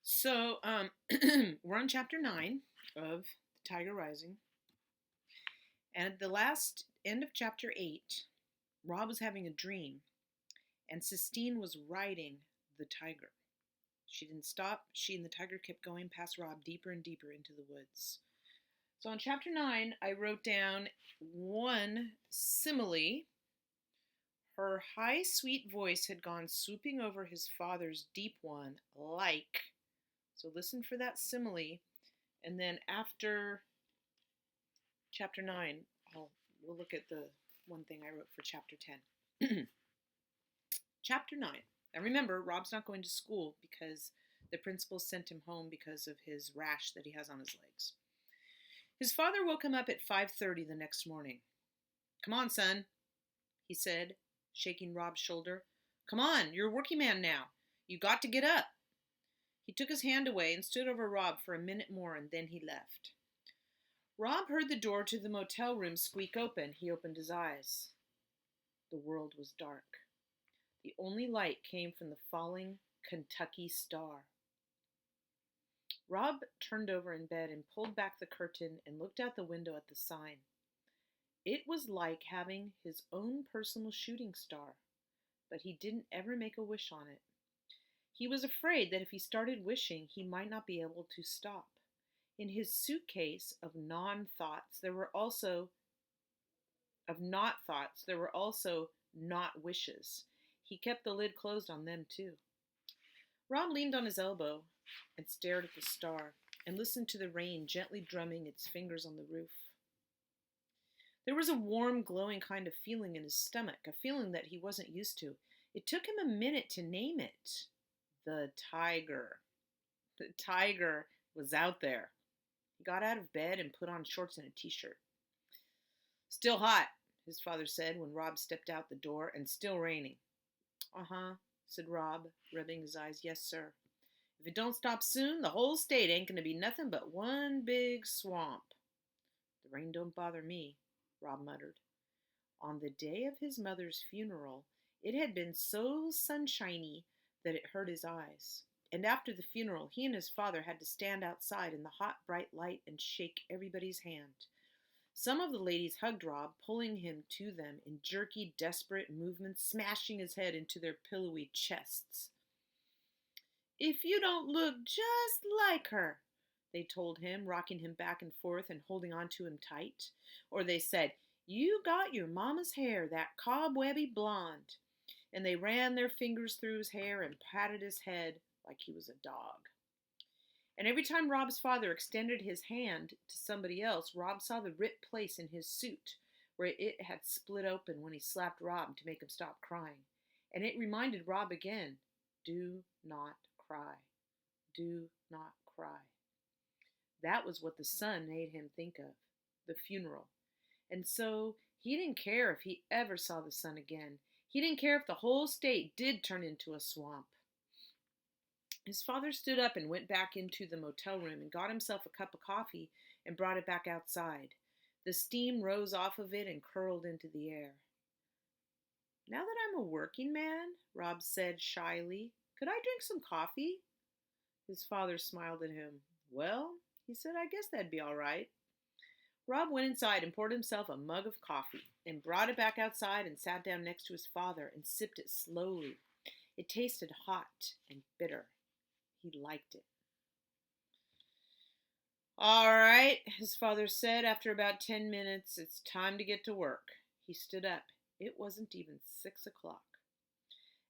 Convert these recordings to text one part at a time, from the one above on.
So, we're on chapter 9 of The Tiger Rising. And at the last end of chapter 8, Rob was having a dream, and Sistine was riding the tiger. She didn't stop. She and the tiger kept going past Rob deeper and deeper into the woods. So, on chapter 9, I wrote down one simile. Her high, sweet voice had gone swooping over his father's deep one, like. So, listen for that simile. And then after chapter 9, we'll look at the one thing I wrote for chapter 10. Chapter 9. Now remember, Rob's not going to school because the principal sent him home because of his rash that he has on his legs. His father woke him up at 5:30 the next morning. "Come on, son," he said, shaking Rob's shoulder. "Come on, you're a working man now. You got to get up." He took his hand away and stood over Rob for a minute more, and then he left. Rob heard the door to the motel room squeak open. He opened his eyes. The world was dark. The only light came from the falling Kentucky star. Rob turned over in bed and pulled back the curtain and looked out the window at the sign. It was like having his own personal shooting star, but he didn't ever make a wish on it. He was afraid that if he started wishing, he might not be able to stop. In his suitcase of non-thoughts, there were also not wishes. He kept the lid closed on them too. Rob leaned on his elbow and stared at the star and listened to the rain gently drumming its fingers on the roof. There was a warm, glowing kind of feeling in his stomach, a feeling that he wasn't used to. It took him a minute to name it. The tiger. The tiger was out there. He got out of bed and put on shorts and a t-shirt. "Still hot," his father said when Rob stepped out the door, "and still raining." "Uh-huh," said Rob, rubbing his eyes. "Yes, sir. If it don't stop soon, the whole state ain't going to be nothing but one big swamp." "The rain don't bother me," Rob muttered. On the day of his mother's funeral, it had been so sunshiny that it hurt his eyes. And after the funeral, he and his father had to stand outside in the hot, bright light and shake everybody's hand. Some of the ladies hugged Rob, pulling him to them in jerky, desperate movements, smashing his head into their pillowy chests. "If you don't look just like her," they told him, rocking him back and forth and holding on to him tight. Or they said, "You got your mama's hair, that cobwebby blonde." And they ran their fingers through his hair and patted his head like he was a dog. And every time Rob's father extended his hand to somebody else, Rob saw the ripped place in his suit where it had split open when he slapped Rob to make him stop crying. And it reminded Rob again, do not cry. Do not cry. That was what the sun made him think of, the funeral. And so he didn't care if he ever saw the sun again. He didn't care if the whole state did turn into a swamp. His father stood up and went back into the motel room and got himself a cup of coffee and brought it back outside. The steam rose off of it and curled into the air. "Now that I'm a working man," Rob said shyly, "could I drink some coffee?" His father smiled at him. "Well," he said, "I guess that'd be all right." Rob went inside and poured himself a mug of coffee and brought it back outside and sat down next to his father and sipped it slowly. It tasted hot and bitter. He liked it. "All right," his father said after about 10 minutes. "It's time to get to work." He stood up. It wasn't even 6 o'clock.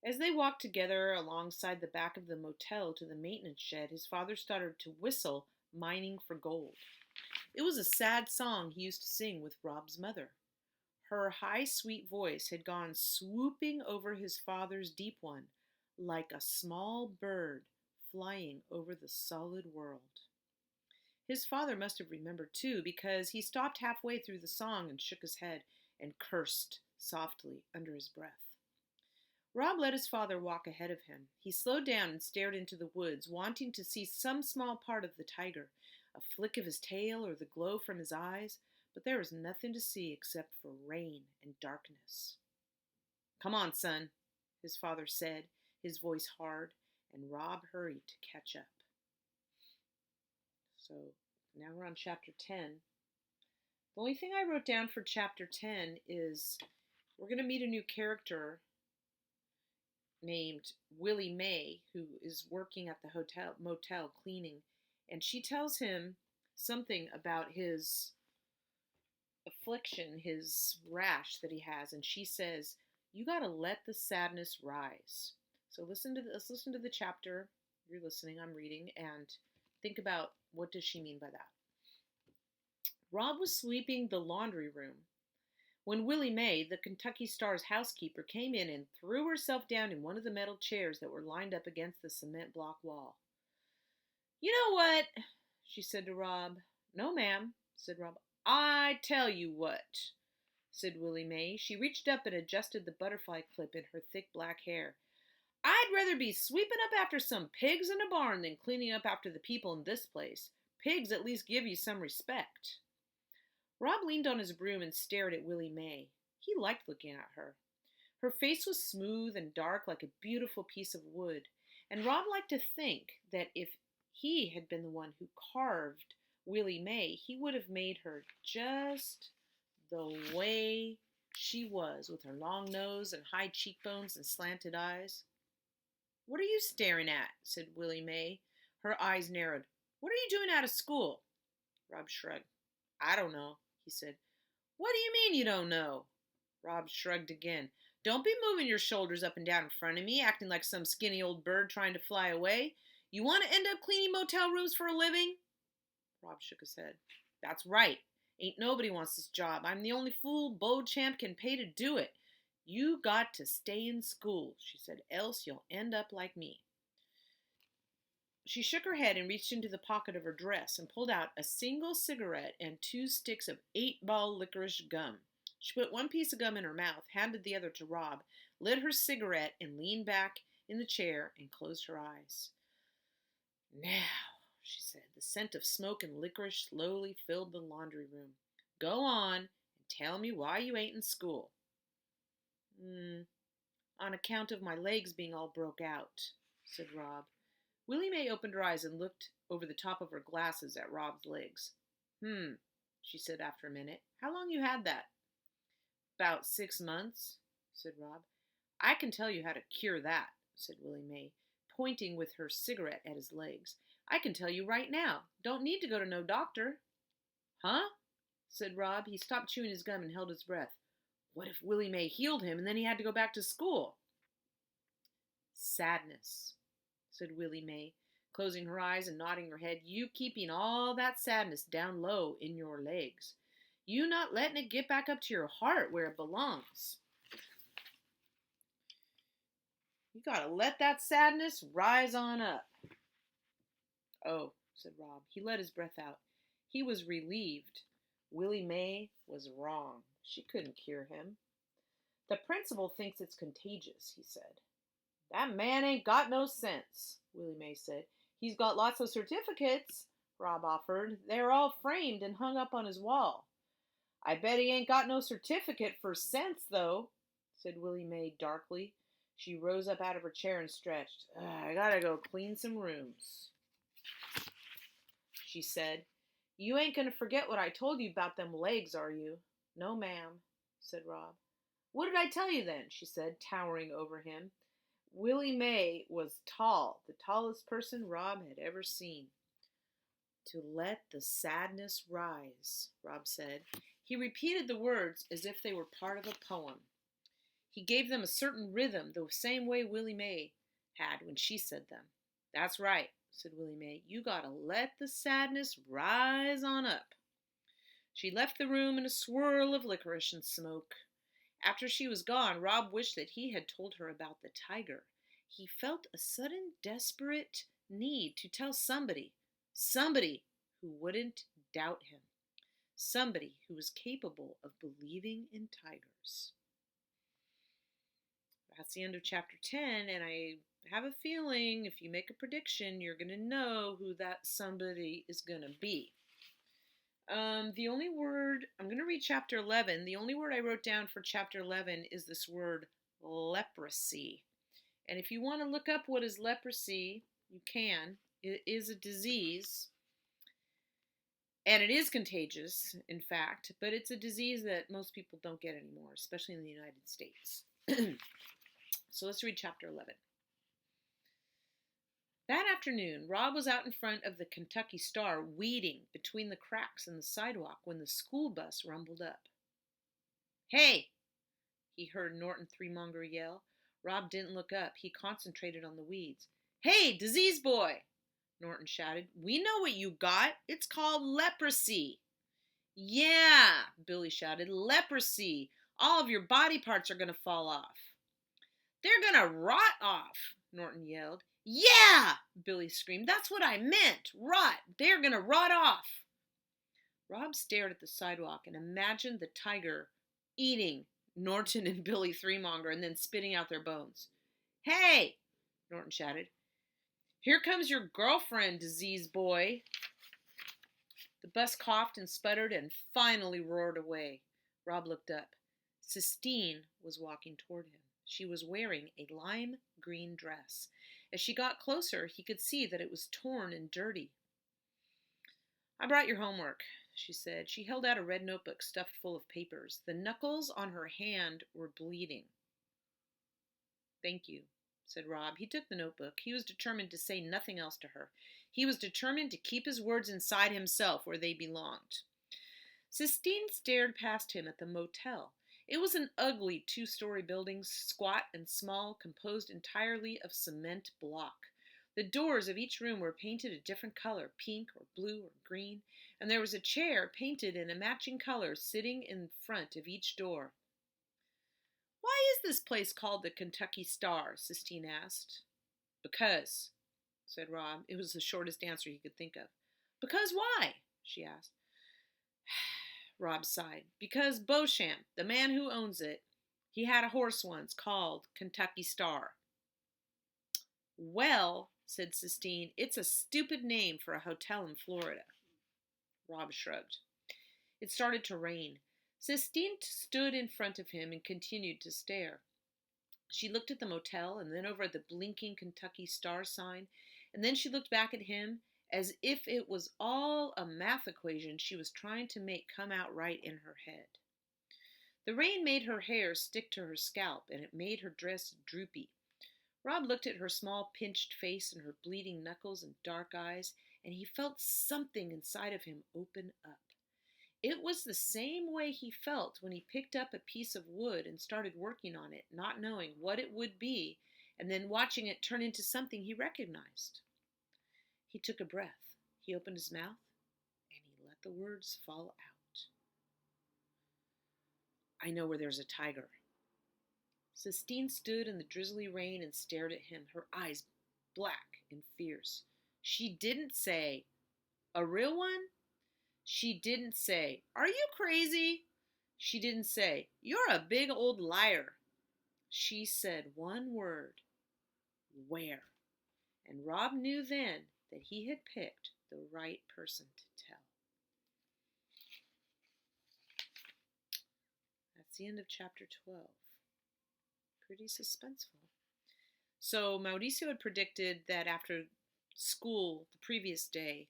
As they walked together alongside the back of the motel to the maintenance shed, his father started to whistle Mining for Gold. It was a sad song he used to sing with Rob's mother. Her high, sweet voice had gone swooping over his father's deep one, like a small bird flying over the solid world. His father must have remembered too, because he stopped halfway through the song and shook his head and cursed softly under his breath. Rob let his father walk ahead of him. He slowed down and stared into the woods, wanting to see some small part of the tiger, a flick of his tail or the glow from his eyes, but there was nothing to see except for rain and darkness. "Come on, son," his father said, his voice hard, and Rob hurried to catch up. So now we're on chapter 10. The only thing I wrote down for chapter 10 is we're going to meet a new character named Willie May, who is working at the motel cleaning, and she tells him something about his affliction, his rash that he has, and she says, "You got to let the sadness rise." So let's listen to the chapter. You're listening, I'm reading, and think about what does she mean by that. Rob was sweeping the laundry room when Willie May, the Kentucky Star's housekeeper, came in and threw herself down in one of the metal chairs that were lined up against the cement block wall. "You know what?" she said to Rob. "No, ma'am," said Rob. "I tell you what," said Willie May. She reached up and adjusted the butterfly clip in her thick black hair. "I'd rather be sweeping up after some pigs in a barn than cleaning up after the people in this place. Pigs at least give you some respect." Rob leaned on his broom and stared at Willie May. He liked looking at her. Her face was smooth and dark like a beautiful piece of wood, and Rob liked to think that if he had been the one who carved Willie May, he would have made her just the way she was, with her long nose and high cheekbones and slanted eyes. "What are you staring at?" said Willie May. Her eyes narrowed. "What are you doing out of school?" Rob shrugged. "I don't know," he said. "What do you mean you don't know?" Rob shrugged again. "Don't be moving your shoulders up and down in front of me, acting like some skinny old bird trying to fly away. You want to end up cleaning motel rooms for a living?" Rob shook his head. "That's right. Ain't nobody wants this job. I'm the only fool Beauchamp can pay to do it. You got to stay in school," she said, "else you'll end up like me." She shook her head and reached into the pocket of her dress and pulled out a single cigarette and 2 sticks of 8-ball licorice gum. She put one piece of gum in her mouth, handed the other to Rob, lit her cigarette, and leaned back in the chair and closed her eyes. "Now," she said. The scent of smoke and licorice slowly filled the laundry room. "Go on and tell me why you ain't in school." On account of my legs being all broke out," said Rob. Willie May opened her eyes and looked over the top of her glasses at Rob's legs. She said after a minute. "How long you had that?" "About 6 months," said Rob. "I can tell you how to cure that," said Willie May, pointing with her cigarette at his legs. "I can tell you right now. Don't need to go to no doctor." "Huh?" said Rob. He stopped chewing his gum and held his breath. What if Willie May healed him and then he had to go back to school? "Sadness," said Willie May, closing her eyes and nodding her head. "You keeping all that sadness down low in your legs. You not letting it get back up to your heart where it belongs. You gotta let that sadness rise on up." "Oh," said Rob. He let his breath out. He was relieved. Willie May was wrong. She couldn't cure him. "The principal thinks it's contagious," he said. "That man ain't got no sense," Willie May said. "He's got lots of certificates," Rob offered. "They're all framed and hung up on his wall." "I bet he ain't got no certificate for sense, though," said Willie May darkly. She rose up out of her chair and stretched. "I gotta go clean some rooms," she said. "You ain't gonna forget what I told you about them legs, are you?" "No, ma'am," said Rob. "What did I tell you then?" she said, towering over him. Willie May was tall, the tallest person Rob had ever seen. "To let the sadness rise," Rob said. He repeated the words as if they were part of a poem. He gave them a certain rhythm, the same way Willie May had when she said them. "That's right," said Willie May. "You gotta let the sadness rise on up." She left the room in a swirl of licorice and smoke. After she was gone, Rob wished that he had told her about the tiger. He felt a sudden desperate need to tell somebody who wouldn't doubt him, somebody who was capable of believing in tigers. That's the end of chapter 10, and I have a feeling if you make a prediction, you're going to know who that somebody is going to be. The only word, I'm going to read chapter 11. The only word I wrote down for chapter 11 is this word leprosy. And if you want to look up what is leprosy, you can. It is a disease. And it is contagious, in fact, but it's a disease that most people don't get anymore, especially in the United States. So let's read chapter 11. That afternoon, Rob was out in front of the Kentucky Star, weeding between the cracks in the sidewalk when the school bus rumbled up. "Hey!" he heard Norton Threemonger yell. Rob didn't look up. He concentrated on the weeds. "Hey, disease boy!" Norton shouted. "We know what you got. It's called leprosy." "Yeah," Billy shouted. "Leprosy. All of your body parts are going to fall off." "They're going to rot off," Norton yelled. "Yeah," Billy screamed. "That's what I meant. Rot. They're going to rot off." Rob stared at the sidewalk and imagined the tiger eating Norton and Billy Threemonger and then spitting out their bones. "Hey!" Norton shouted. "Here comes your girlfriend, disease boy." The bus coughed and sputtered and finally roared away. Rob looked up. Sistine was walking toward him. She was wearing a lime green dress. As she got closer, he could see that it was torn and dirty. "I brought your homework," she said. She held out a red notebook stuffed full of papers. The knuckles on her hand were bleeding. "Thank you," said Rob. He took the notebook. He was determined to say nothing else to her. He was determined to keep his words inside himself where they belonged. Sistine stared past him at the motel. It was an ugly two-story building, squat and small, composed entirely of cement block. The doors of each room were painted a different color, pink or blue or green, and there was a chair painted in a matching color sitting in front of each door. "Why is this place called the Kentucky Star?" Sistine asked. "Because," said Rob. It was the shortest answer he could think of. "Because why?" she asked. Rob sighed. "Because Beauchamp, the man who owns it, he had a horse once called Kentucky Star." "Well," said Sistine, "it's a stupid name for a hotel in Florida." Rob shrugged. It started to rain. Sistine stood in front of him and continued to stare. She looked at the motel and then over at the blinking Kentucky Star sign, and then she looked back at him as if it was all a math equation she was trying to make come out right in her head. The rain made her hair stick to her scalp, and it made her dress droopy. Rob looked at her small pinched face and her bleeding knuckles and dark eyes, and he felt something inside of him open up. It was the same way he felt when he picked up a piece of wood and started working on it, not knowing what it would be, and then watching it turn into something he recognized. He took a breath. He opened his mouth, and he let the words fall out. "I know where there's a tiger." Sistine stood in the drizzly rain and stared at him, her eyes black and fierce. She didn't say, "A real one?" She didn't say, "Are you crazy?" She didn't say, "You're a big old liar." She said one word, "Where?" And Rob knew then that he had picked the right person to tell. That's the end of chapter 12. Pretty suspenseful. So Mauricio had predicted that after school the previous day,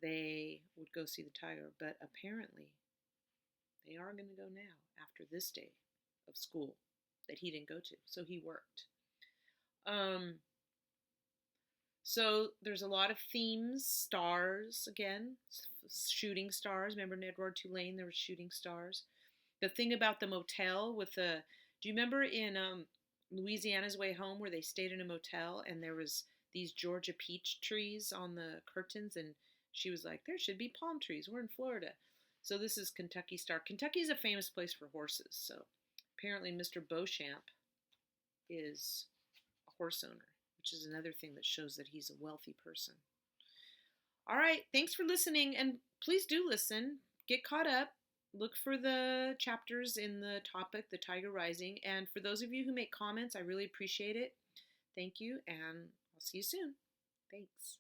they would go see the tiger, but apparently they are going to go now after this day of school that he didn't go to. So he worked. So there's a lot of themes, stars again, shooting stars. Remember in Edward Tulane there were shooting stars. The thing about the motel with the, do you remember in Louisiana's Way Home where they stayed in a motel and there was these Georgia peach trees on the curtains and she was like, "There should be palm trees. We're in Florida." So this is Kentucky Star. Kentucky is a famous place for horses. So apparently Mr. Beauchamp is a horse owner, which is another thing that shows that he's a wealthy person. All right. Thanks for listening. And please do listen. Get caught up. Look for the chapters in the topic, The Tiger Rising. And for those of you who make comments, I really appreciate it. Thank you. And I'll see you soon. Thanks.